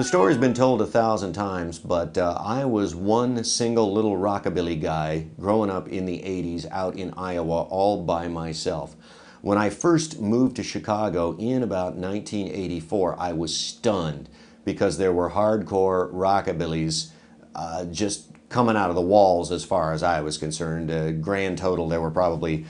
The story's been told 1,000 times, but I was one single little rockabilly guy growing up in the 80s out in Iowa all by myself. When I first moved to Chicago in about 1984, I was stunned because there were hardcore rockabillys just coming out of the walls as far as I was concerned. Grand total, there were probably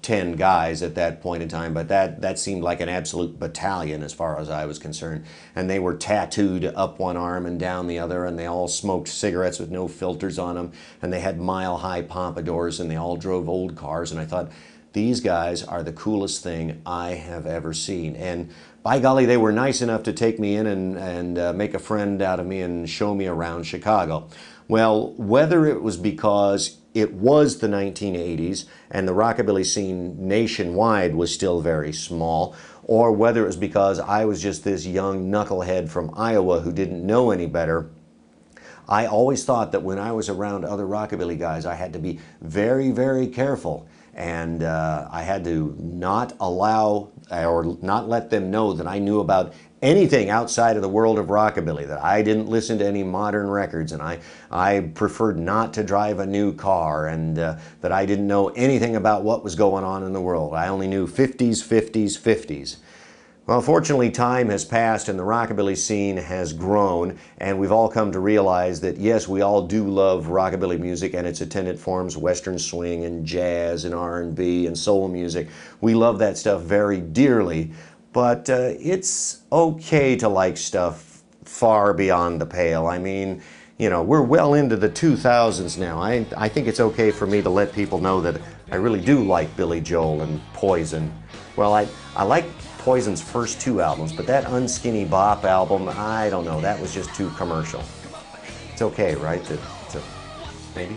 10 guys at that point in time, but that seemed like an absolute battalion as far as I was concerned. And they were tattooed up one arm and down the other, and they all smoked cigarettes with no filters on them, and they had mile-high pompadours, and they all drove old cars, and I thought, these guys are the coolest thing I have ever seen. And by golly, they were nice enough to take me in and make a friend out of me and show me around Chicago. Well, whether it was because it was the 1980s and the rockabilly scene nationwide was still very small, or whether it was because I was just this young knucklehead from Iowa who didn't know any better, I always thought that when I was around other rockabilly guys, I had to be very, very careful. And I had to not allow or not let them know that I knew about anything outside of the world of rockabilly, that I didn't listen to any modern records, and I preferred not to drive a new car, and that I didn't know anything about what was going on in the world. I only knew 50s, 50s, 50s. Well, fortunately, time has passed and the rockabilly scene has grown, and we've all come to realize that, yes, we all do love rockabilly music and its attendant forms, western swing and jazz and R&B and soul music. We love that stuff very dearly, but it's okay to like stuff far beyond the pale. I mean, you know, we're well into the 2000s now. I think it's okay for me to let people know that I really do like Billy Joel and Poison. Well, I like Poison's first two albums, but that Unskinny Bop album, I don't know, that was just too commercial. It's okay, right? Maybe?